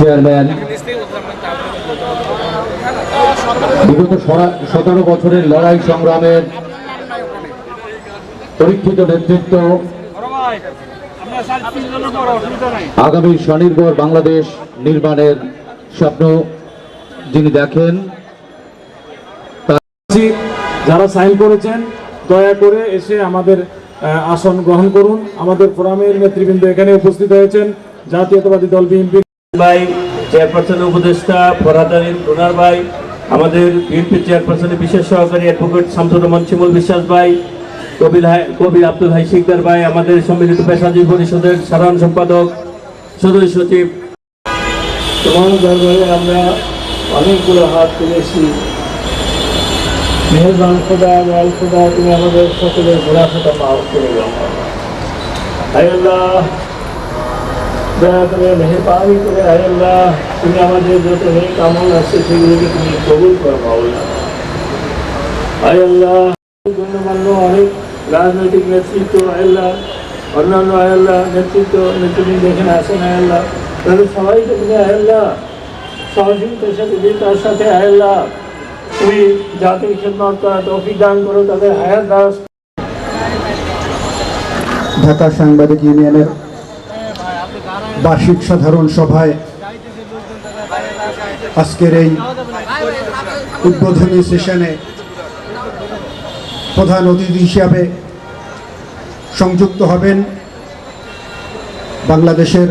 Chairman, বিগত 17 বছরের লড়াই সংগ্রামের পরীক্ষিত নেতৃত্ব, আগামী স্বনির্ভর বাংলাদেশ নির্মাণের স্বপ্ন যিনি দেখেন, যারা সাইন করেছেন দয়া করে এসে আমাদের আসন গ্রহণ করুন। আমাদের ফোরামের নেতৃবৃন্দ এখানে উপস্থিত হয়েছেন। জাতীয়তাবাদী দল বিএনপি ভাই, চেয়ারপারসনের উপদেষ্টা ফরহাদ আলীম রুনার ভাই, আমাদের বিএনপি চেয়ারপারসনের বিশেষ সহকারী অ্যাডভোকেট শামসুর রহমান শিমুল বিশ্বাস ভাই, কবির আব্দুল হাই শিকদার ভাই, আমাদের সম্মিলিত পেশাজীবী পরিষদের সাধারণ সম্পাদক সদস্য সচিব, তোমার দরবারে আমরা অনেকগুলো হাত তুলেছি। মেহরবান খোদা, দয়াল খোদা, তুমি আমাদের সকলের ঘোরাফোটা মাফ করে দাও। হায় আল্লাহ, দয়া করে মেহরবানি করে হায় আল্লাহ, তুমি আমাদের যত নেক আমল আছে সেগুলোকে তুমি কবুল করো মাওলানা। হায় আল্লাহ, গণ্যমান্য অনেক রাজনৈতিক নেতৃত্ব হায় আল্লাহ, অন্যান্য হায় আল্লাহ নেতৃবৃন্দ এখানে আসেন হায় আল্লাহ, তাদের সবাইকে তুমি হায় আল্লাহ সহযোগিতার সাথে তার সাথে হায় আল্লাহ তুমি জাতির খেদমত করা তৌফিক দান করো, তাদের হায়াত দাস। ঢাকা সাংবাদিক ইউনিয়নের বার্ষিক সাধারণ সভায় আজকের এই উদ্বোধনী সেশনে প্রধান অতিথি হিসাবে সংযুক্ত হবেন বাংলাদেশের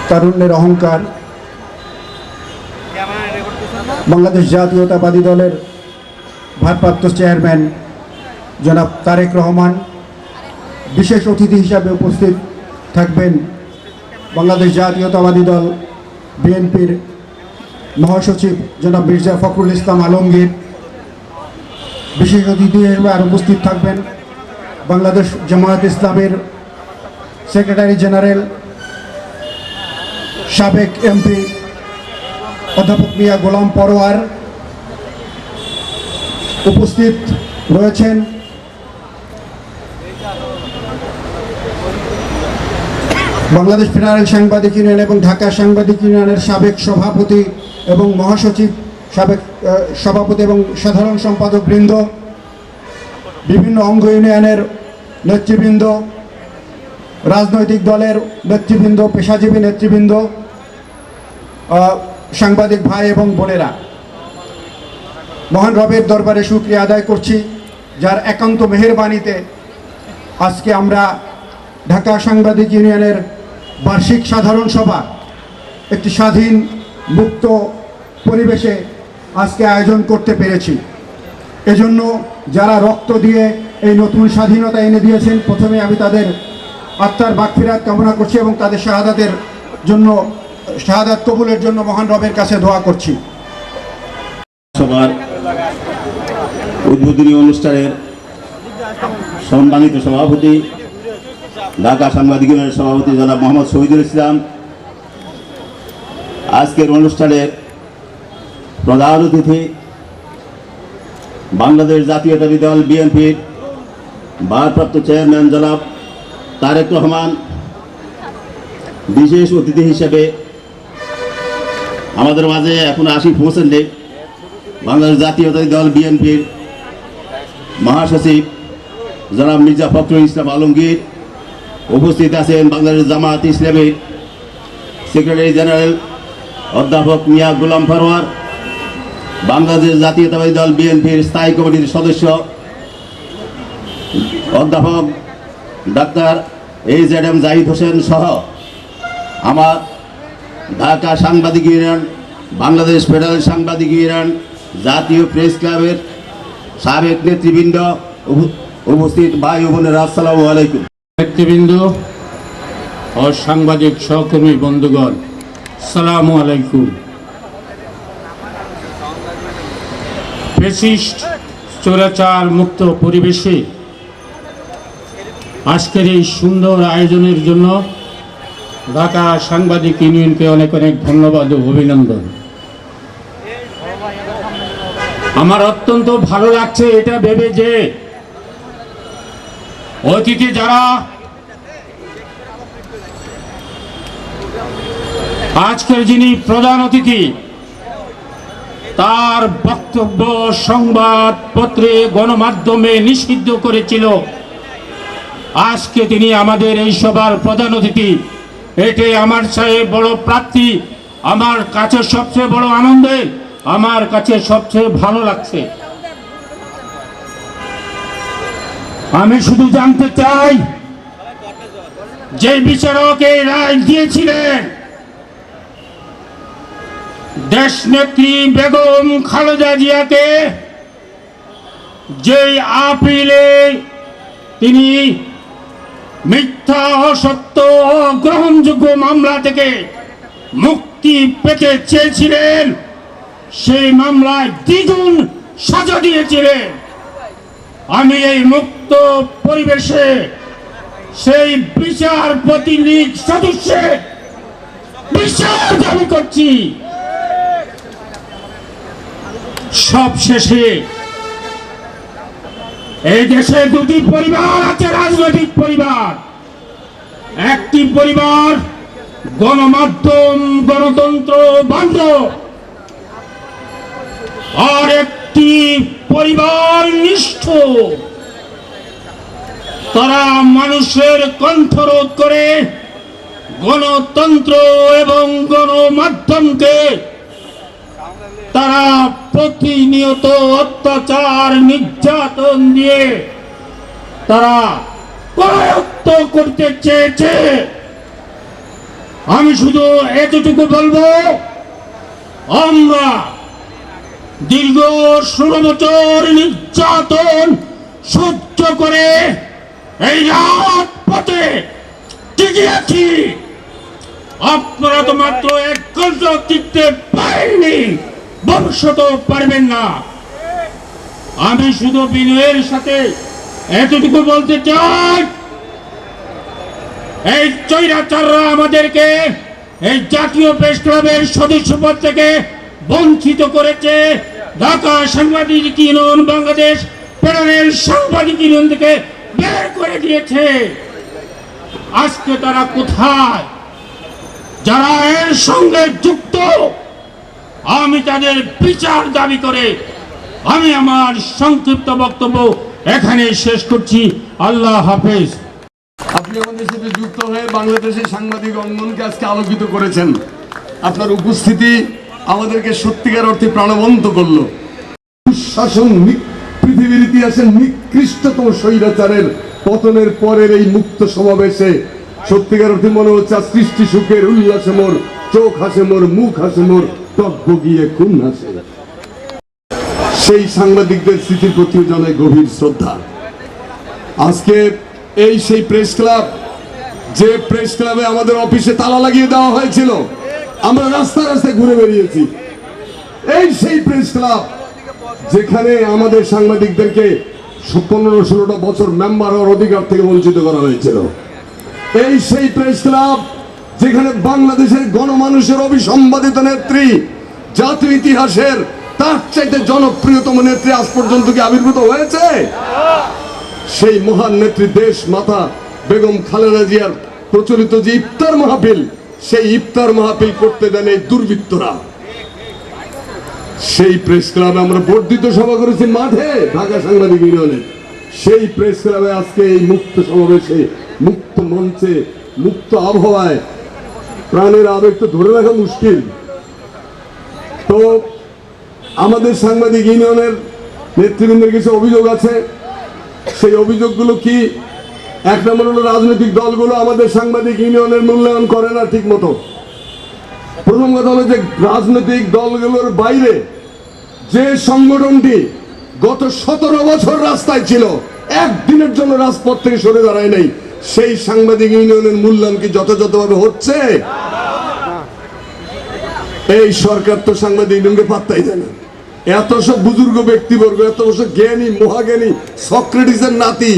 তারুণ্যের অহংকার, বাংলাদেশ জাতীয়তাবাদী দলের ভারপ্রাপ্ত চেয়ারম্যান জনাব তারেক রহমান। বিশেষ অতিথি হিসাবে উপস্থিত থাকবেন বাংলাদেশ জাতীয়তাবাদী দল বিএনপির মহাসচিব জনাব মির্জা ফখরুল ইসলাম আলমগীর। বিশেষ অতিথি হিসেবে আর উপস্থিত থাকবেন বাংলাদেশ জামায়াত ইসলামের সেক্রেটারি জেনারেল সাবেক এমপি অধ্যাপক মিয়া গোলাম পরোয়ার। উপস্থিত রয়েছেন বাংলাদেশ ফেডারেল সাংবাদিক ইউনিয়ন এবং ঢাকা সাংবাদিক ইউনিয়নের সাবেক সভাপতি এবং মহাসচিব, সাবেক সভাপতি এবং সাধারণ সম্পাদক বৃন্দ, বিভিন্ন অঙ্গ ইউনিয়নের নেতৃবৃন্দ, রাজনৈতিক দলের নেতৃবৃন্দ, পেশাজীবী নেতৃবৃন্দ, সাংবাদিক ভাই এবং বোনেরা, মহান রবের দরবারে শুকরিয়া আদায় করছি যার একান্ত মেহেরবানিতে আজকে আমরা ঢাকা সাংবাদিক ইউনিয়নের বার্ষিক সাধারণ সভা একটি স্বাধীন মুক্ত পরিবেশে আজকে আয়োজন করতে পেরেছি। এজন্য যারা রক্ত দিয়ে এই নতুন স্বাধীনতা এনে দিয়েছেন, প্রথমে আমি তাদের আত্মার মাগফিরাত কামনা করছি এবং তাদের শাহাদাত কবুলের জন্য মহান রবের কাছে দোয়া করছি। সবার উদ্বোধনী অনুষ্ঠানের সম্মানিত সভাপতি, ঢাকা সাংবাদিক ইউনিয়নের সভাপতি জনাব মোহাম্মদ শহীদুল ইসলাম, আজকের অনুষ্ঠানের প্রধান অতিথি বাংলাদেশ জাতীয়তাবাদী দল বিএনপির ভারপ্রাপ্ত চেয়ারম্যান জনাব তারেক রহমান, বিশেষ অতিথি হিসেবে আমাদের মাঝে এখন পৌঁছেননি বাংলাদেশ জাতীয়তাবাদী দল বিএনপির মহাসচিব জনাব মির্জা ফখরুল ইসলাম আলমগীর। উপস্থিত আছেন বাংলাদেশ জামায়াত ইসলামীর সেক্রেটারি জেনারেল অধ্যাপক মিয়া গোলাম পরোয়ার, বাংলাদেশ জাতীয়তাবাদী দল বিএনপির স্থায়ী কমিটির সদস্য অধ্যাপক ডাক্তার AZM জাহিদ হোসেন সহ আমার ঢাকা সাংবাদিক ইউনিয়ন, বাংলাদেশ ফেডারেল সাংবাদিক ইউনিয়ন, জাতীয় প্রেস ক্লাবের সাবেক নেতৃবৃন্দ, উপস্থিত ভাই ও বোনেরা, আসসালামু আলাইকুম। নেতৃবৃন্দ ও সাংবাদিক সহকর্মী বন্ধুগণ, আসসালামু আলাইকুম। ফ্যাসিস্ট চোরাচার মুক্ত পরিবেশে আজকের এই সুন্দর আয়োজনের জন্য ঢাকা সাংবাদিক ইউনিয়নকে অনেক অনেক ধন্যবাদ ও অভিনন্দন। আমার অত্যন্ত ভালো লাগছে এটা ভেবে যে অতীতে যারা আজকের যিনি প্রধান অতিথি, তার বক্তব্য সংবাদপত্রে গণমাধ্যমে নিষিদ্ধ করেছিল। আজকে তিনি আমাদের এই সভার প্রধান অতিথি, এটাই আমার চেয়ে বড় প্রাপ্তি, আমার কাছে সবচেয়ে বড় আনন্দের, আমার কাছে সবচেয়ে ভালো লাগছে। আমি শুধু জানতে চাই, যে বিচারক এই রায় দিয়েছিলেন, দেশনেত্রী বেগম খালেদা জিয়াকে যে আপিলে তিনি মিথ্যা, অসত্য, অগ্রহণযোগ্য মামলা থেকে মুক্তি পেতে চেয়েছিলেন, সেই মামলায় দ্বিগুণ সাজা দিয়েছিলেন। আমি এই মুক্ত পরিবেশে সেই বিচারপতি লীগ সদস্যের বিচার দাবি করছি। সব শেষে এই দেশে দুটি পরিবার আছে, রাজনৈতিক পরিবার। একটি পরিবার গণমাধ্যম, গণতন্ত্র বান্ধব, আর একটি পরিবার নিষ্ঠ। তারা মানুষের কণ্ঠরোধ করে গণতন্ত্র এবং গণমাধ্যমকে তারা প্রতিনিয়ত অত্যাচার, নির্যাতন দিয়ে তারা করায়ত্ত করতে চেয়েছে। আমি শুধু এতটুকু বলবো, আমরা দীর্ঘ 16 বছর নির্যাতন সহ্য করে এই রাজপথে টিকে আছি। আপনারা তো মাত্র 1 ঘন্টা টিকতে পারেননি, ভবিষ্যতেও পারবেন না। আমি শুধু বিনয়ের সাথে এতটুকু বলতে চাই, এই চৈরাচাররা আমাদেরকে এই জাতীয় প্রেস ক্লাবের সদস্যপদ থেকে বঞ্চিত করেছে। ঢাকা সাংবাদিক ইউনিয়ন, বাংলাদেশ প্যানেল সাংবাদিক ইউনিয়ন থেকে বের করে দিয়েছে। আজকে তারা কোথায়? যারা এর সঙ্গে যুক্ত, আমি তাদের বিচার দাবি করে আমি আমার সংক্ষিপ্ত বক্তব্য এখানে শেষ করছি। আল্লাহ হাফেজ। আপনি আমাদের সাথে যুক্ত হয়ে বাংলাদেশের সাংবাদিক অঙ্গনকে আজকে আলোকিত করেছেন। আপনার উপস্থিতি আমাদেরকে সত্যিকার অর্থে প্রাণবন্ত করলো। দুঃশাসন, পৃথিবীর ইতিহাসের নিকৃষ্টতম স্বৈরাচারের পতনের পরের এই মুক্ত সমাবেশে সত্যিকার অর্থে মনে হচ্ছে সৃষ্টি সুখের উল্লাসে মোর চোখ হাসে, মোর মুখ হাসে, মোর ত্বক গিয়ে খুন হাসে। সেই সাংবাদিকদের স্মৃতির প্রতিও জানাই গভীর শ্রদ্ধা। আজকে এই সেই প্রেস ক্লাব, যে প্রেস ক্লাবে আমাদের অফিসে তালা লাগিয়ে দেওয়া হয়েছিল, আমরা রাস্তায় রাস্তায় ঘুরে বেরিয়েছি। এই সেই প্রেস ক্লাব যেখানে আমাদের সাংবাদিকদেরকে 15-16টা বছর মেম্বার হওয়ার অধিকার থেকে বঞ্চিত করা হয়েছিল। এই সেই প্রেস ক্লাব যেখানে বাংলাদেশের গণমানুষের অবিসম্বাদিত নেত্রী, জাতীয় ইতিহাসের তার চাইতে জনপ্রিয়তম নেত্রী আজ পর্যন্ত কি আবির্ভূত হয়েছে? সেই মহান নেত্রী দেশ মাতা বেগম খালেদা জিয়ার প্রচলিত যে ইফতার মাহফিল, সেই ইফতার মাহফিল করতে দেন এই দুর্বৃত্তরা। সেই প্রেস ক্লাবে আমরা বর্ধিত সভা করেছি মাঠে, ঢাকা সাংবাদিক ইউনিয়নে। সেই প্রেস ক্লাবে আজকে এই মুক্ত সমাবেশে, মুক্ত মঞ্চে, মুক্ত আবহাওয়ায় প্রাণের আবেগ তো ধরে রাখা মুশকিল। তো আমাদের সাংবাদিক ইউনিয়নের নেতৃবৃন্দের কিছু অভিযোগ আছে। সেই অভিযোগগুলো কি? 1 নম্বর হলো, রাজনৈতিক দলগুলো আমাদের সাংবাদিক ইউনিয়নের মূল্যায়ন করে না ঠিক মতো। প্রথম কথা হলো যে রাজনৈতিক দলগুলোর বাইরে যে সংগঠনটি গত 17 বছর রাস্তায় ছিল, একদিনের জন্য রাজপথ থেকে সরে দাঁড়ায় নাই, সেই সাংবাদিক ইউনিয়নের মূল্যায়ন কি যথাযথভাবে হচ্ছে? এই সরকার তো সাংবাদিক ইউনিয়নকে পাত্তাই দেয় না। এত সব বুজুর্গ ব্যক্তিবর্গ, এত বছর জ্ঞানী, মহাজ্ঞানী, সক্রেটিসের নাতি,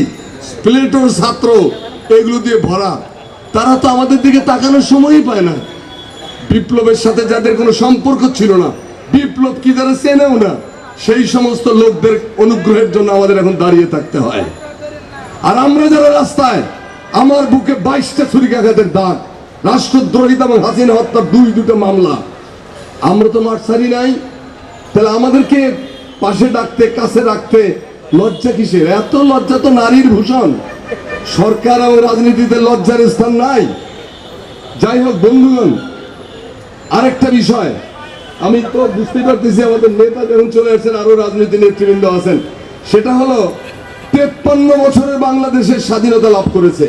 প্লেটোর ছাত্র, এগুলো দিয়ে ভরা, তারা তো আমাদের দিকে তাকানোর সময়ই পায় না। বিপ্লবের সাথে যাদের কোনো সম্পর্ক ছিল না, বিপ্লব কি যারা চেনেও না, সেই সমস্ত লোকদের অনুগ্রহের জন্য আমাদের এখন দাঁড়িয়ে থাকতে হয়। আর আমরা যারা রাস্তায়, আমার বুকে 22টা ছুরিকাঘাতের দাগ, রাষ্ট্রদ্রোহিতা এবং হাসিনা হত্যার দুটো মামলা। আমরা তো মাঠ ছাড়ি নাই, তাহলে আমাদেরকে পাশে ডাকতে, কাছে রাখতে লজ্জা কিসের? এত লজ্জা তো নারীর ভূষণ। সরকার এবং রাজনীতিতে লজ্জার স্থান নাই। যাই হোক বন্ধুগণ, আরেকটা বিষয় আমি তো বুঝতে পারতেছি, আমাদের নেতা যখন চলে আসছেন, আরো রাজনীতি নেতৃবৃন্দ আছেন, সেটা হলো 53 বছরের বাংলাদেশের স্বাধীনতা লাভ করেছে।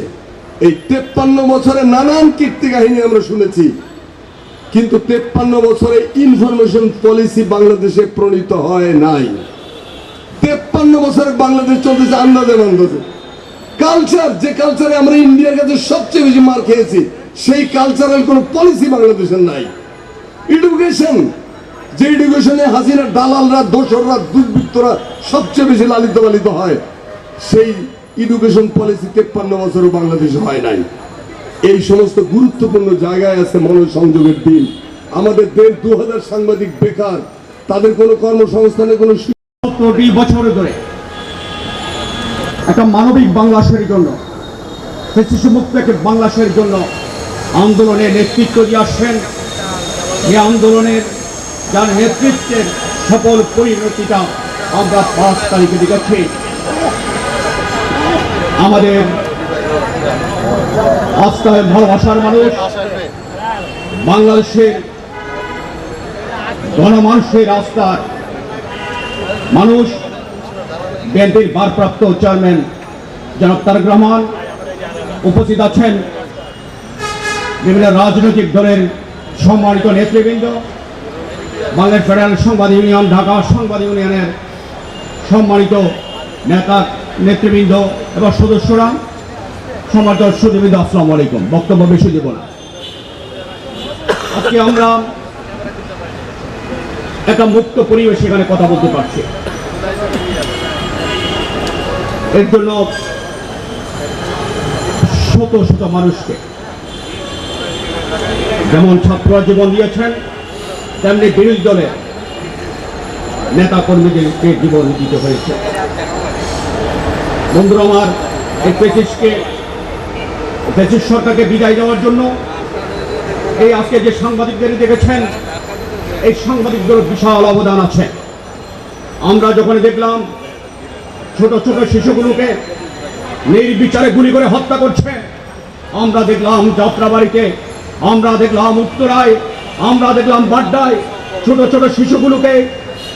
এই 53 বছরে নানান কীর্তি কাহিনী আমরা শুনেছি, কিন্তু 53 বছরে ইনফরমেশন পলিসি বাংলাদেশে প্রণীত হয় নাই। 53 বছরে বাংলাদেশ চলতেছে আন্দাজে বান্দাজে। কালচার, যে কালচারে আমরা ইন্ডিয়ার কাছে সবচেয়ে বেশি মার খেয়েছি, সেই কালচারাল কোনো পলিসি বাংলাদেশের নাই। এডুকেশন, যে এডুকেশনে হাসিনার দালালরা, দোসররা, দুর্বৃত্তরা সবচেয়ে বেশি লালিত পালিত হয়, সেই এডুকেশন পলিসি 53 বছরও বাংলাদেশে হয় নাই। এই সমস্ত গুরুত্বপূর্ণ জায়গায় আছে মনোসংযোগের দিন। আমাদের 1,500 সাংবাদিক বেকার, তাদের কোনো কর্মসংস্থানের কোনো 20 বছর ধরে একটা মানবিক বাংলাদেশের জন্য, শিশুমুক্ত একটা বাংলাদেশের জন্য আন্দোলনের নেতৃত্ব দিয়ে আসছেন। এই আন্দোলনের যার নেতৃত্বের সফল পরিণতিটা আমরা 5 তারিখে দেখেছি। আমাদের আস্থায় ভালোবাসার মানুষ, বাংলাদেশের গণমানুষের আস্থার মানুষ, বিএনপির ভারপ্রাপ্ত চেয়ারম্যান জনাব তারেক রহমান উপস্থিত আছেন, বিভিন্ন রাজনৈতিক দলের সম্মানিত নেতৃবৃন্দ, বাংলাদেশ ফেডারেল সংবাদ ইউনিয়ন, ঢাকা সংবাদ ইউনিয়নের সম্মানিত নেতা নেতৃবৃন্দ এবং সদস্যরা, সম্মানিত সুধীবৃন্দ, আসসালামু আলাইকুম। বক্তব্য বেশি দেব না। আজকে আমরা একটা মুক্ত পরিবেশে এখানে কথা বলতে পারছি। এর জন্য শত শত মানুষকে, যেমন ছাত্ররা জীবন দিয়েছেন, তেমনি বিরোধী দলের নেতা কর্মীদেরকে জীবন দিতে হয়েছে। বন্ধুরা আমার, এই ফ্যাসিস্ট সরকারকে বিদায় দেওয়ার জন্য এই আজকে যে সাংবাদিকদের দেখেছেন, এই সাংবাদিকদের বিশাল অবদান আছে। আমরা যখন দেখলাম ছোট ছোট শিশুগুলোকে নির্বিচারে গুলি করে হত্যা করছে, আমরা দেখলাম যাত্রাবাড়িতে, আমরা দেখলাম উত্তরায়, আমরা দেখলাম বাড্ডায় ছোট ছোট শিশুগুলোকে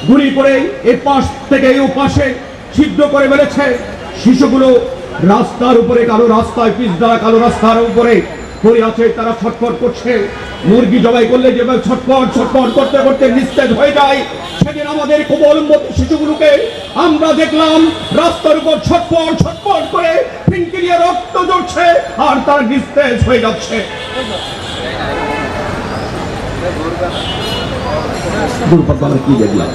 গুলি করে এই পাশ থেকে এই পাশে ছিদ্র করে মেরেছে। শিশুগুলো রাস্তার উপরে, কালো রাস্তায় পিচ দ্বারা কালো রাস্তার উপরে পড়ে আছে, তারা ছটফট করছে। মুরগি জবাই করলে যেভাবে ছটফট ছটফট করতে করতে নিস্তেজ হয়ে যায়, সেদিন আমাদের কোমলমতি শিশুগুলোকে আমরা দেখলাম রাস্তার উপর ছটফট ছটফট করে ফিনকিরিয়ে রক্ত ঝরছে আর তারা নিস্তেজ হয়ে যাচ্ছে। কি দেখলাম?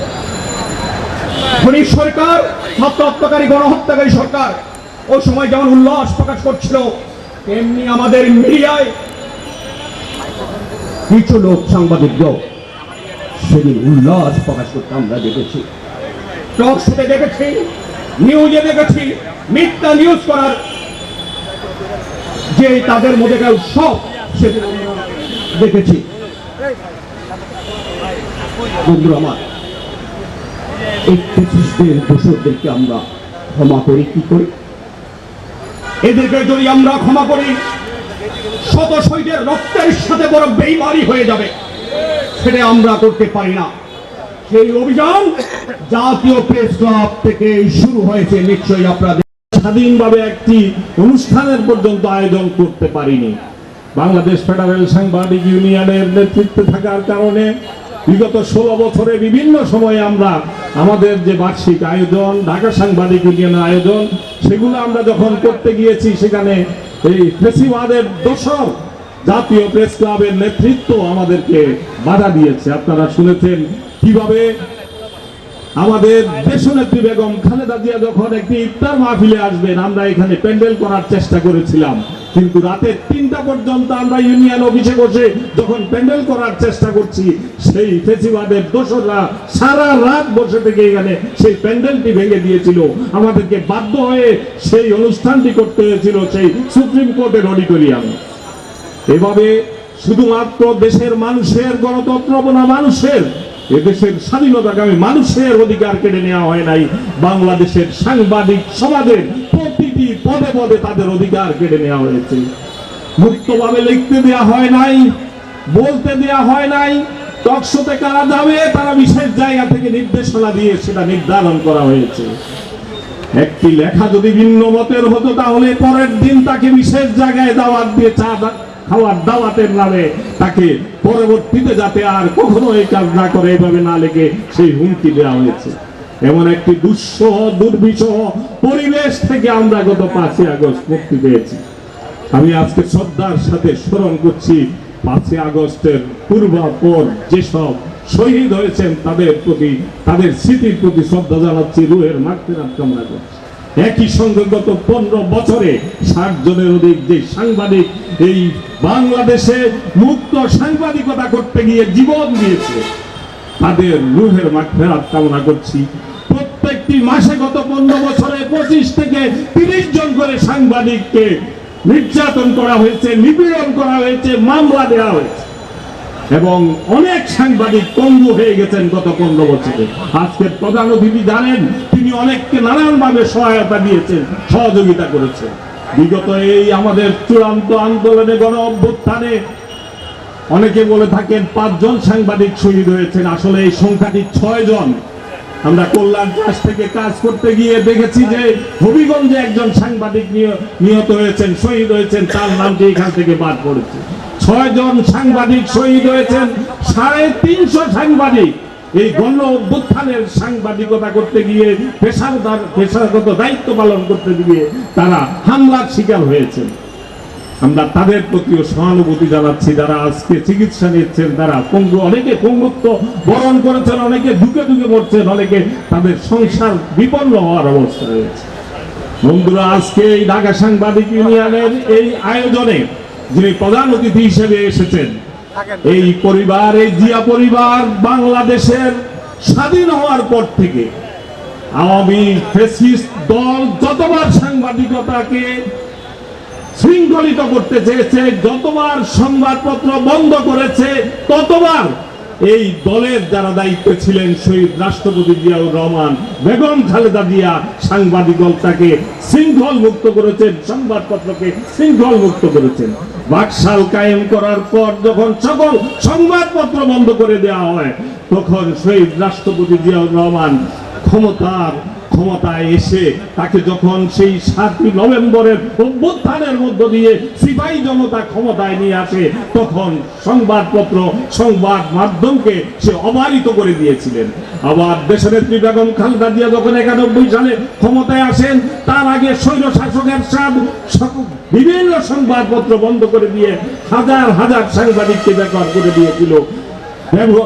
খনিজ সরকার, ছাত্র হত্যাকারী, গণহত্যাকারী সরকার ওই সময় যেমন উল্লাস প্রকাশ করছিল, তেমনি আমাদের মিডিয়ায় কিছু লোক, সাংবাদিকরাও সেদিন উল্লাস প্রকাশ করতে আমরা দেখেছি, টক শোতে দেখেছি, নিউজে দেখেছি। মিথ্যা নিউজ করার যে তাদের মধ্যে সব সেদিন আমরা দেখেছি। বন্ধুরা আমার, এই ফ্যাসিস্টদের দোষরদেরকে আমরা ক্ষমা করি কি করি? এদেরকে যদি আমরা ক্ষমা করি, শত শহীদের রক্তের সাথে বড় বেইমানি হয়ে যাবে, সেটা আমরা করতে পারি না। সেই অভিযান জাতীয় প্রেস ক্লাব থেকে শুরু হয়েছে। নিশ্চয়ই আপনারা স্বাধীনভাবে একটি অনুষ্ঠানের পর্যন্ত আয়োজন করতে পারিনি। বাংলাদেশ ফেডারেল সাংবাদিক ইউনিয়নের নেতৃত্বে থাকার কারণে বিগত 16 বছরে বিভিন্ন সময়ে আমরা আমাদের যে বার্ষিক আয়োজন, ঢাকা সাংবাদিক ইউনিয়নের আয়োজন, সেগুলো আমরা যখন করতে গিয়েছি, সেখানে এই ফ্যাসিবাদের দোসর জাতীয় প্রেস ক্লাবের নেতৃত্ব আমাদেরকে বাধা দিয়েছে। আপনারা শুনেছেন কিভাবে আমাদের দেশনেত্রী বেগম খালেদা জিয়া যখন একটি ইফতার মাহফিলে আসবেন, আমরা এখানে প্যান্ডেল করার চেষ্টা করেছিলাম, কিন্তু রাতে 3টা পর্যন্ত আমরা ইউনিয়ন অফিসে বসে যখন প্যান্ডেল করার চেষ্টা করছি, সেই ফেসিবাদের দোসররা সারা রাত বসে থেকে এখানে সেই প্যান্ডেলটি ভেঙে দিয়েছিল। আমাদেরকে বাধ্য হয়ে সেই অনুষ্ঠানটি করতে হয়েছিল সেই সুপ্রিম কোর্টের অডিটোরিয়ামে। এভাবে শুধুমাত্র দেশের মানুষের গণতন্ত্র বনা মানুষের এদেশের স্বাধীনতাকামী মানুষের অধিকার কেড়ে নেওয়া হয় নাই, বাংলাদেশের সাংবাদিক সমাজের প্রতিটি পদে পদে তাদের অধিকার কেড়ে নেওয়া হয়েছে। মুক্তভাবে লিখতে দেওয়া হয় নাই, বলতে দেওয়া হয় নাই, টকশোতে কারা যাবে তারা বিশেষ জায়গা থেকে নির্দেশনা দিয়ে সেটা নির্ধারণ করা হয়েছে। একটি লেখা যদি ভিন্ন মতের হতো তাহলে পরের দিন তাকে বিশেষ জায়গায় দাওয়াত দিয়ে চা খাওয়ার দাওয়াতের নামে তাকে পরবর্তীতে যাতে আর কখনো এই কাজ না করে এভাবে না লেগে সেই হুমকি দেওয়া হয়েছে। এমন একটি দুঃসহ দুর্বিষহ পরিবেশ থেকে আমরা গত 5ই আগস্ট মুক্তি পেয়েছি। আমি আজকে শ্রদ্ধার সাথে স্মরণ করছি 5ই আগস্টের পূর্বাপর যেসব শহীদ হয়েছেন তাদের প্রতি, তাদের স্মৃতির প্রতি শ্রদ্ধা জানাচ্ছি, রুহের মাগফিরাত কামনা করছি। একই সঙ্গে গত 15 বছরে 60 জনের অধিক যে সাংবাদিক এই বাংলাদেশে মুক্ত সাংবাদিকতা করতে গিয়ে জীবন দিয়েছে তাদের রুহের মাগফিরাত কামনা করছি। প্রত্যেকটি মাসে গত 15 বছরে 25 থেকে 30 জন করে সাংবাদিককে নির্যাতন করা হয়েছে, নিপীড়ন করা হয়েছে, মামলা দেওয়া হয়েছে এবং অনেক সাংবাদিক পঙ্গু হয়ে গেছেন গত 15 বছরে। আজকের প্রধান অতিথি জানেন, তিনি অনেককে নানানভাবে সহায়তা দিয়েছেন, সহযোগিতা করেছেন। বিগত এই আমাদের চূড়ান্ত আন্দোলনে গণ অভ্যুত্থানে অনেকে বলে থাকেন 5 জন সাংবাদিক শহীদ হয়েছেন, আসলে এই সংখ্যাটি 6 জন। আমরা কল্যাণ ট্রাস্ট থেকে কাজ করতে গিয়ে দেখেছি যে হবিগঞ্জে একজন সাংবাদিক নিহত হয়েছেন, শহীদ হয়েছেন, তার নামটি এখান থেকে বাদ পড়েছে। 6 জন সাংবাদিক শহীদ হয়েছেন, 350 সাংবাদিক এই গণ অভ্যুত্থানের সাংবাদিকতা করতে গিয়ে পেশাগত দায়িত্ব পালন করতে গিয়ে তারা হামলার শিকার হয়েছেন। আমরা তাদের প্রতিও সহানুভূতি জানাচ্ছি, যারা আজকে চিকিৎসা নিচ্ছেন, তারা পঙ্গু, অনেকে পঙ্গুত্ব বরণ করেছেন, অনেকে ঢুকে ঢুকে মরছেন, অনেকে তাদের সংসার বিপন্ন হওয়ার অবস্থা রয়েছে। বন্ধুরা, আজকে এই ঢাকা সাংবাদিক ইউনিয়নের এই আয়োজনে যিনি প্রধান অতিথি হিসেবে এসেছেন, এই পরিবার, এই জিয়া পরিবার বাংলাদেশের স্বাধীন হওয়ার পর থেকে আওয়ামী ফ্যাসিস্ট দল যতবার সাংবাদিকতাকে শৃঙ্খলিত করতে চেয়েছে, যতবার সংবাদপত্র বন্ধ করেছে, ততবার এই দলের যারা দায়িত্বে ছিলেন শহীদ রাষ্ট্রপতি জিয়াউর রহমান, বেগম খালেদা জিয়া সাংবাদিকতাকে শৃঙ্খল মুক্ত করেছেন, সংবাদপত্রকে শৃঙ্খল মুক্ত করেছেন। বাকশাল কায়েম করার পর যখন সকল সংবাদপত্র বন্ধ করে দেওয়া হয়, তখন শহীদ রাষ্ট্রপতি জিয়াউর রহমান ক্ষমতায় এসে তাকে যখন সেই 7ই নভেম্বরের অভ্যুত্থানের মধ্য দিয়ে সিপাহী জনতা ক্ষমতায় নিয়ে আসে, তখন সংবাদপত্র, সংবাদ মাধ্যমকে সে অবারিত করে দিয়েছিলেন। আবার দেশনেত্রী বেগম খালেদা জিয়া যখন 91 সালে ক্ষমতায় আসেন, তার আগে স্বৈর শাসকের বিভিন্ন সংবাদপত্র বন্ধ করে দিয়ে হাজার হাজার সাংবাদিককে বেকার করে দিয়েছিল।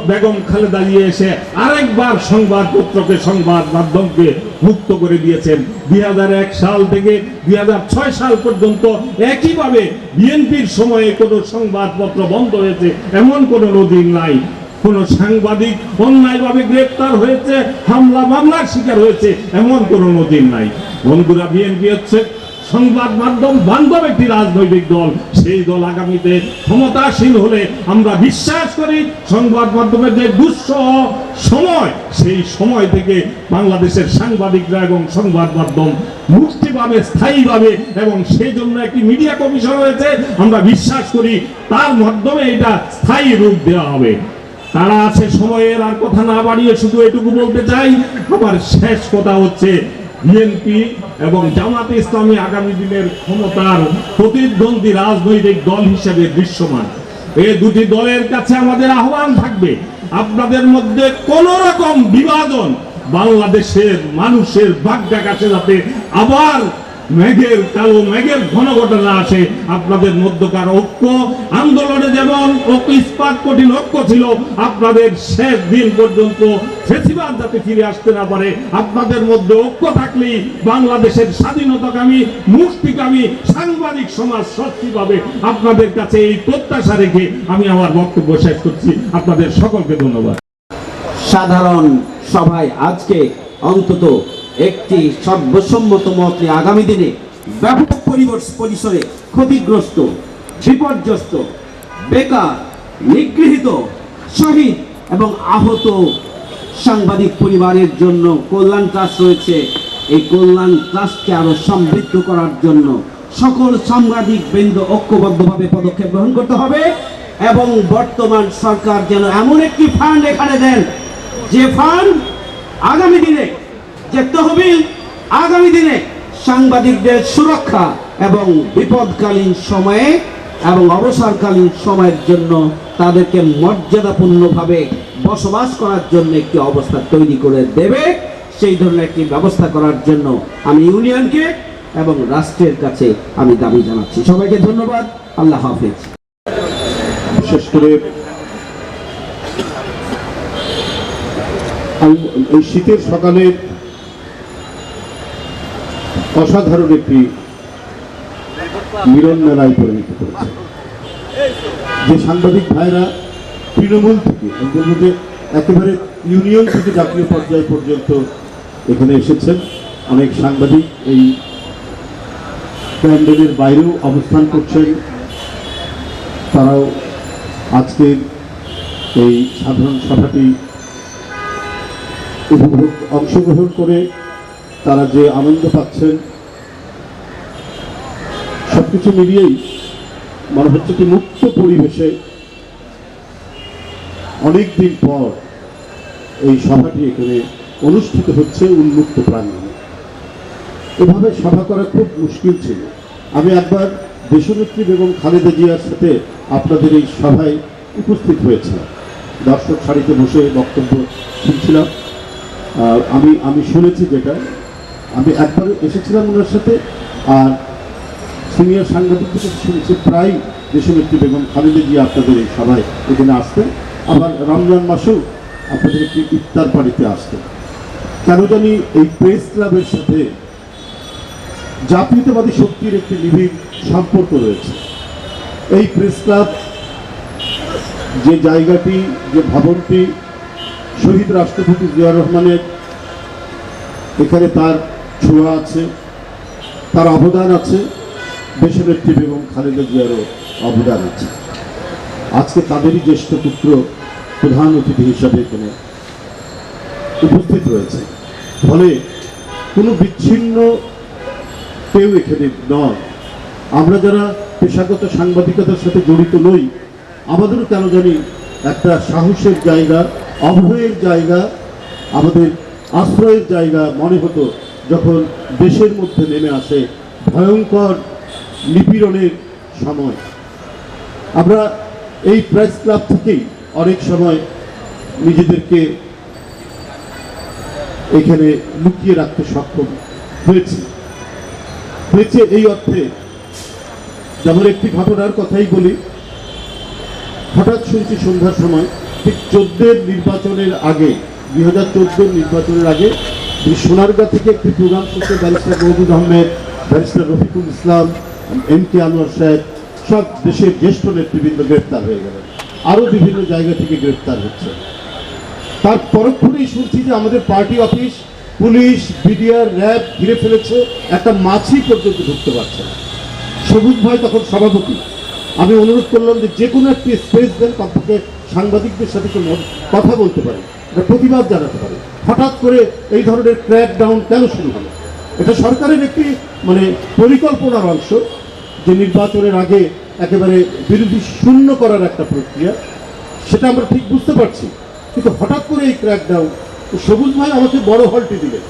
বেগম খালেদা জিয়া এসে আরেকবার সংবাদপত্রকে, সংবাদ মাধ্যমকে মুক্ত করে দিয়েছেন। 2001 সাল থেকে 2006 সাল পর্যন্ত একইভাবে বিএনপির সময়ে কোনো সংবাদপত্র বন্ধ হয়েছে এমন কোনো নজির নাই। কোন সাংবাদিক অন্যায়ভাবে গ্রেপ্তার হয়েছে, হামলা মামলার শিকার হয়েছে এমন কোনো নজির নাই। বন্ধুরা, বিএনপি হচ্ছে সংবাদ মাধ্যম বান্ধব একটি রাজনৈতিক দল। সেই দল আগামীতে ক্ষমতাসীন হলে আমরা বিশ্বাস করি সংবাদ মাধ্যমের যে দুঃসহ সময়, সেই সময় থেকে বাংলাদেশের সাংবাদিকরা এবং সংবাদ মাধ্যম মুক্তি পাবে স্থায়ীভাবে, এবং সেই জন্য একটি মিডিয়া কমিশন হয়েছে। আমরা বিশ্বাস করি তার মাধ্যমে এটা স্থায়ী রূপ দেওয়া হবে। তারা আছে সময়ের, আর কথা না বাড়িয়ে শুধু এটুকু বলতে চাই, আমার শেষ কথা হচ্ছে বিএনপি এবং জামাতে ইসলামী আগামী দিনের ক্ষমতার প্রতিদ্বন্দ্বী রাজনৈতিক দল হিসেবে দৃশ্যমান। এই দুটি দলের কাছে আমাদের আহ্বান থাকবে, আপনাদের মধ্যে কোন রকম বিভাজন বাংলাদেশের মানুষের ভাগ্যাকাশে যাতে আবার কালো মেঘের ঘন ঘটনা আসে। আপনাদের মধ্যকার ঐক্য আন্দোলনে যেমন ইস্পাত কঠিন ঐক্য ছিল, আপনাদের শেষ দিন পর্যন্ত ফেসিবাদ যাতে ফিরে আসতে না পারে, আপনাদের মধ্যে ঐক্য থাকলেই বাংলাদেশের স্বাধীনতাকামী, মুক্তিকামী সাংবাদিক সমাজ শক্তি পাবে। আপনাদের কাছে এই প্রত্যাশা রেখে আমি আমার বক্তব্য শেষ করছি। আপনাদের সকলকে ধন্যবাদ। সাধারণ সভায় আজকে অন্তত একটি সর্বসম্মত মত আগামী দিনে ব্যাপক পরিসরে ক্ষতিগ্রস্ত বিপর্যস্ত, বেকার, নিগৃহীত, শহীদ এবং আহত সাংবাদিক পরিবারের জন্য কল্যাণ ট্রাস্ট রয়েছে। এই কল্যাণ ট্রাস্টকে আরো সমৃদ্ধ করার জন্য সকল সাংবাদিক বৃন্দ ঐক্যবদ্ধভাবে পদক্ষেপ গ্রহণ করতে হবে এবং বর্তমান সরকার যেন এমন একটি ফান্ড এখানে দেন, যে ফান্ড আগামী দিনে, যে তহবিল আগামী দিনে সাংবাদিকদের সুরক্ষা এবং বিপদকালীন সময়ে এবং অবসরকালীন সময়ের জন্য তাদেরকে মর্যাদাপূর্ণভাবে বসবাস করার জন্য একটি অবস্থা তৈরি করে দেবে। সেই ধরনের একটি ব্যবস্থা করার জন্য আমি ইউনিয়নকে এবং রাষ্ট্রের কাছে আমি দাবি জানাচ্ছি। সবাইকে ধন্যবাদ। আল্লাহ হাফেজ। বিশেষ করে এই শীতের সকালে অসাধারণ একটি মিলন মেলায় পরিণত করেছে। যে সাংবাদিক ভাইরা তৃণমূল থেকে, একজন মধ্যে একেবারে ইউনিয়ন থেকে জাতীয় পর্যায় পর্যন্ত এখানে এসেছেন, অনেক সাংবাদিক এই প্যান্ডেলের বাইরেও অবস্থান করছেন, তারাও আজকের এই সাধারণ সভাটি অংশগ্রহণ করে তারা যে আনন্দ পাচ্ছেন, সবকিছু মিলিয়েই মনে হচ্ছে কি মুক্ত পরিবেশে অনেকদিন পর এই সভাটি এখানে অনুষ্ঠিত হচ্ছে উন্মুক্ত প্রাঙ্গণে। এভাবে সভা করা খুব মুশকিল ছিল। আমি একবার দেশনেত্রী বেগম খালেদা জিয়ার সাথে আপনাদের এই সভায় উপস্থিত হয়েছিলাম, দর্শক সারিতে বসে বক্তব্য শুনছিলাম। আমি শুনেছি, যেটা আমি একবার এসেছিলাম ওনার সাথে, আর সিনিয়র সাংবাদিকদের কাছে শুনেছি প্রায় দেশনেত্রী বেগম খালেদা জিয়া আপনাদের এই সভায় এখানে আসতেন, আবার রমজান মাসেও আপনাদের একটি ইফতার পার্টিতে আসতেন। কেন জানি এই প্রেস ক্লাবের সাথে জাতীয়তাবাদী শক্তির একটি নিবিড় সম্পর্ক রয়েছে। এই প্রেস ক্লাব, যে জায়গাটি, যে ভবনটি শহীদ রাষ্ট্রপতি জিয়াউর রহমানের, এখানে তার ছোঁয়া আছে, তার অবদান আছে, দেশনেত্রী বেগম খালেদা জিয়ারও অবদান আছে। আজকে তাদেরই জ্যেষ্ঠ পুত্র প্রধান অতিথি হিসাবে এখানে উপস্থিত রয়েছে। ফলে কোনো বিচ্ছিন্ন কেউ এখানে নয়। আমরা যারা পেশাগত সাংবাদিকতার সাথে জড়িত নই, আমাদেরও কেন জানি একটা সাহসের জায়গা, অভয়ের জায়গা, আমাদের আশ্রয়ের জায়গা মনে হতো যখন দেশের মধ্যে নেমে আসে ভয়ঙ্কর নিপীড়নের সময়। আমরা এই প্রেস ক্লাব থেকেই অনেক সময় নিজেদেরকে এখানে লুকিয়ে রাখতে সক্ষম হয়েছে। এই অর্থে যেমন একটি ঘটনার কথাই বলি, হঠাৎ শুনছি সন্ধ্যার সময়, ঠিক 14 নির্বাচনের আগে, 2014 নির্বাচনের আগে সোনারগাঁ থেকে একটি প্রোগ্রাম শেষে barrister Moudud Ahmed, barrister Rafiqul Islam, MK Anwar সাহেব, সব দেশের জ্যেষ্ঠ নেতৃবৃন্দ গ্রেপ্তার হয়ে গেলেন। আরও বিভিন্ন জায়গা থেকে গ্রেপ্তার হচ্ছে। তার পরক্ষণেই শুনছি যে আমাদের party office police, BDR, RAB ঘিরে ফেলেছে, একটা মাছি পর্যন্ত ঢুকতে পারছে না। সবুজ ভাই তখন সভাপতি, আমি অনুরোধ করলাম যে কোনো একটি স্পেস দেন, কমপক্ষে সাংবাদিকদের সাথে কথা বলতে পারে, এটা প্রতিবাদ জানাতে পারে। হঠাৎ করে এই ধরনের ক্র্যাক ডাউন কেন শুরু হলো? এটা সরকারের একটি পরিকল্পনার অংশ, যে নির্বাচনের আগে একেবারে বিরোধী শূন্য করার একটা প্রক্রিয়া, সেটা আমরা ঠিক বুঝতে পারছি। কিন্তু হঠাৎ করে এই ক্র্যাক ডাউন, সবুজ ভাই আমাকে বড় হলটি দিলেন,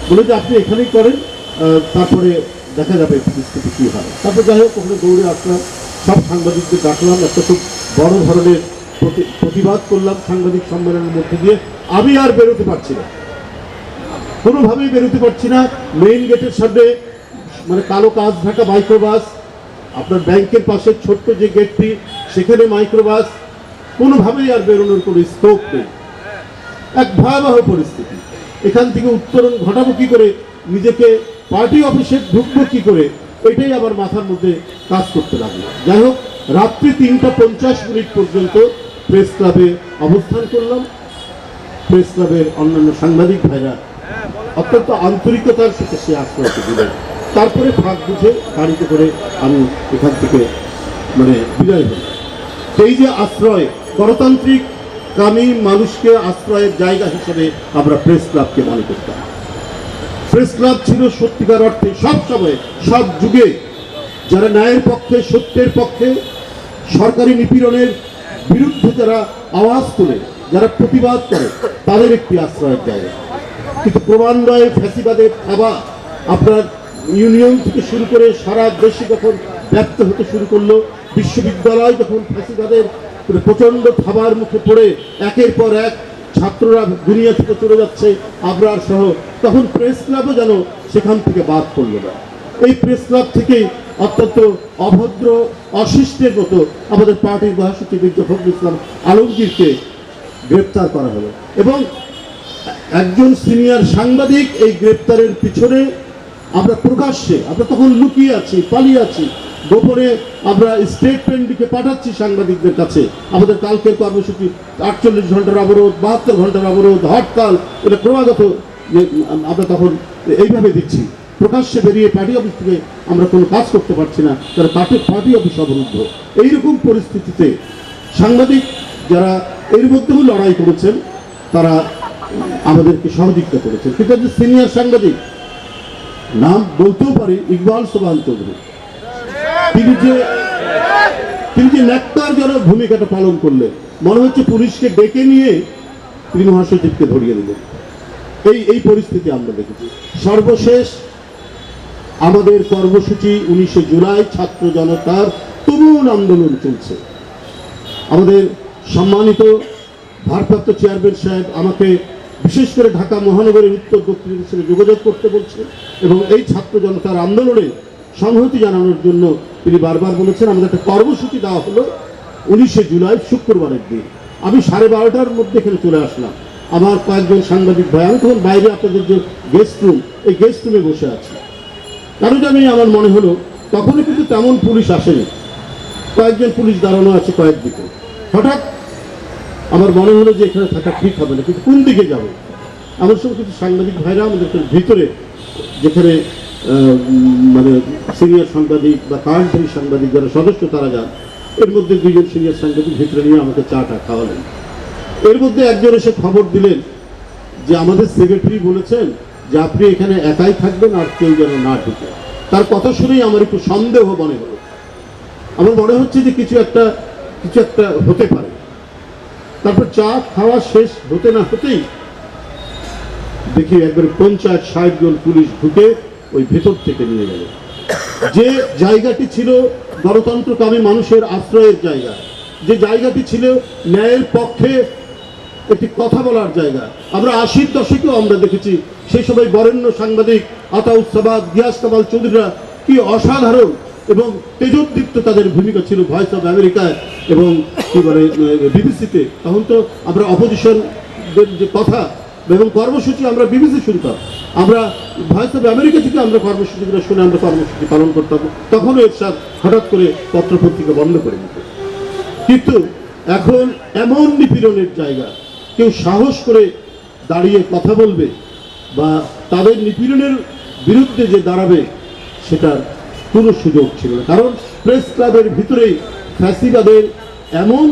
বলে যে আপনি এখানেই করেন, তারপরে দেখা যাবে পরিস্থিতি কী হয়। তারপর যাই হোক, ওখানে দৌড়ে আসলাম, সব সাংবাদিকদের ডাকলাম, একটা খুব বড় ধরনের প্রতিবাদ করলাম সাংবাদিক সম্মেলনের মধ্যে দিয়ে। আমি আর বেরোতে পারছি না, কোনোভাবেই বেরোতে পারছি না। মেইন গেটের সামনে কালো কাঁচ ঢাকা মাইক্রোবাস, আপনার ব্যাংকের পাশে ছোট্ট যে গেটটি, সেখানে মাইক্রোবাস, কোনোভাবেই আর বেরোনোর কোনো স্কোপ নেই। এক ভয়াবহ পরিস্থিতি। এখান থেকে উত্তরণ ঘটাবো কী করে, নিজেকে পার্টি অফিসে ঢুকবো কী করে, এটাই আমার মাথার মধ্যে কাজ করতে লাগলো। যাই হোক, রাত্রি 3:50 পর্যন্ত প্রেস ক্লাবে অবস্থান করলাম। প্রেস ক্লাবের অন্যান্য সাংবাদিক ভাইরা অত্যন্ত আন্তরিকতার সাথে সে আশ্রয় দিলেন। তারপরে ফাঁক বুঝে গাড়িতে করে আমি এখান থেকে বিদায় হল। সেই যে আশ্রয়, গণতান্ত্রিক কামী মানুষকে আশ্রয়ের জায়গা হিসেবে আমরা প্রেস ক্লাবকে মনে করতাম। প্রেস ক্লাব ছিল সত্যিকার অর্থে সব সময়, সব যুগে যারা ন্যায়ের পক্ষে, সত্যের পক্ষে, সরকারি নিপীড়নের বিরুদ্ধে যারা আওয়াজ তোলে, যারা প্রতিবাদ করে, তাদের একটি আশ্রয়ের জায়গা। কিন্তু ক্রমান্বয়ে ফ্যাসিবাদের থাবা আপনার ইউনিয়ন থেকে শুরু করে সারা দেশে যখন ব্যপ্ত হতে শুরু করলো, বিশ্ববিদ্যালয় যখন ফ্যাসিবাদের প্রচণ্ড থাবার মুখে পড়ে একের পর এক ছাত্ররা দুনিয়া থেকে চলে যাচ্ছে, আবরার সহ, তখন প্রেস ক্লাবও যেন সেখান থেকে বাদ পড়লো না। এই প্রেস ক্লাব থেকে অত্যন্ত অভদ্র, অশিষ্টের মতো আমাদের পার্টির মহাসচিব মির্জা ফখরুল ইসলাম আলমগীরকে গ্রেপ্তার করা হলো এবং একজন সিনিয়র সাংবাদিক এই গ্রেপ্তারের পিছনে আমরা প্রকাশ্যে, আমরা তখন লুকিয়ে আছি, পালিয়ে আছি, গোপনে আমরা স্টেটমেন্ট লিখে পাঠাচ্ছি সাংবাদিকদের কাছে। আমাদের কালকের কর্মসূচি 48 ঘন্টার অবরোধ, 72 ঘন্টার অবরোধ, হরতাল, এটা ক্রমাগত আমরা তখন এইভাবে দিচ্ছি। প্রকাশ্যে বেরিয়ে পার্টি অফিস থেকে আমরা কোনো কাজ করতে পারছি না, তারা পার্টি অফিস অবরুদ্ধ। এইরকম পরিস্থিতিতে সাংবাদিক যারা এর মধ্যেও লড়াই করেছেন, তারা আমাদেরকে সহযোগিতা করেছেন। কিন্তু যে সিনিয়র সাংবাদিক, নাম বলতেও পারি, ইকবাল সোবহান চৌধুরী, তিনি যে ন্যাক্কারজনক ভূমিকাটা পালন করলেন, মনে হচ্ছে পুলিশকে ডেকে নিয়ে তিনি মহাসচিবকে ধরিয়ে দিলেন। এই পরিস্থিতি আমরা দেখেছি। সর্বশেষ আমাদের কর্মসূচি 19 জুলাই ছাত্র জনতার তুমুল আন্দোলন চলছে। আমাদের সম্মানিত ভারপ্রাপ্ত চেয়ারম্যান সাহেব আমাকে বিশেষ করে ঢাকা মহানগরের উত্তর দক্ষিণের সঙ্গে যোগাযোগ করতে বলছে এবং এই ছাত্র জনতার আন্দোলনে সংহতি জানানোর জন্য তিনি বারবার বলেছেন। আমাদের একটা কর্মসূচি দেওয়া হলো 19 জুলাই শুক্রবারের দিন। আমি 12:30টার মধ্যে এখানে চলে আসলাম। আমার কয়েকজন সাংবাদিক ভাই, আমি তখন বাইরে আপনাদের যে গেস্ট রুম, এই গেস্ট রুমে বসে আছি। কারণ আমি আমার মনে হলো তখনও কিন্তু তেমন পুলিশ আসেনি, কয়েকজন পুলিশ দাঁড়ানো আছে কয়েক দিকে। হঠাৎ আমার মনে হলো যে এখানে থাকা ঠিক হবে না, কিন্তু কোন দিকে যাবো। আমার সঙ্গে কিছু সাংবাদিক ভাইরা আমাদের ভিতরে, যেখানে মানে সিনিয়র সাংবাদিক বা কার্যধারী সাংবাদিক যারা সদস্য তারা যান, এর মধ্যে 2জন সিনিয়র সাংবাদিক ভিতরে নিয়ে আমাকে চাটা খাওয়ালেন। এর মধ্যে একজন এসে খবর দিলেন যে আমাদের সেক্রেটারি বলেছেন যে আপনি এখানে একাই থাকবেন, আর কেউ যেন না ঢুকে। তার কথা শুনেই আমার একটু সন্দেহ মনে হলো। আমার মনে হচ্ছে যে কিছু একটা হতে পারে। তারপর চা খাওয়া শেষ হতে না হতেই দেখি একবার 50-60 জন পুলিশ ঢুকে ওই ভেতর থেকে নিয়ে গেল। যে জায়গাটি ছিল গণতন্ত্রকামী মানুষের আশ্রয়ের জায়গা, যে জায়গাটি ছিল ন্যায়ের পক্ষে একটি কথা বলার জায়গা। আমরা 80-র দশকেও আমরা দেখেছি সেই সময় বরেণ্য সাংবাদিক আতাউজ্জামান, গিয়াস কামাল চৌধুরীরা কি অসাধারণ এবং তেজোদ্দীপ্ত তাদের ভূমিকা ছিল ভয়েস অফ আমেরিকায় এবং কি বলে বিবিসিতে। তখন তো আমরা অপোজিশনদের যে কথা এবং কর্মসূচি আমরা বিবিসি শুনতাম, আমরা ভয়েস অফ আমেরিকা থেকে আমরা কর্মসূচিগুলো শুনে আমরা কর্মসূচি পালন করতাম। তখনও এরশাদ হঠাৎ করে পত্রপত্রিকা বন্ধ করে দিত। কিন্তু এখন এমন নিপীড়নের জায়গা, কেউ সাহস করে দাঁড়িয়ে কথা বলবে বা তাদের নিপীড়নের বিরুদ্ধে যে দাঁড়াবে, সেটার কোনো সুযোগ ছিল না। কারণ প্রেস ক্লাবের ভিতরেই ফ্যাসিবাদের এমন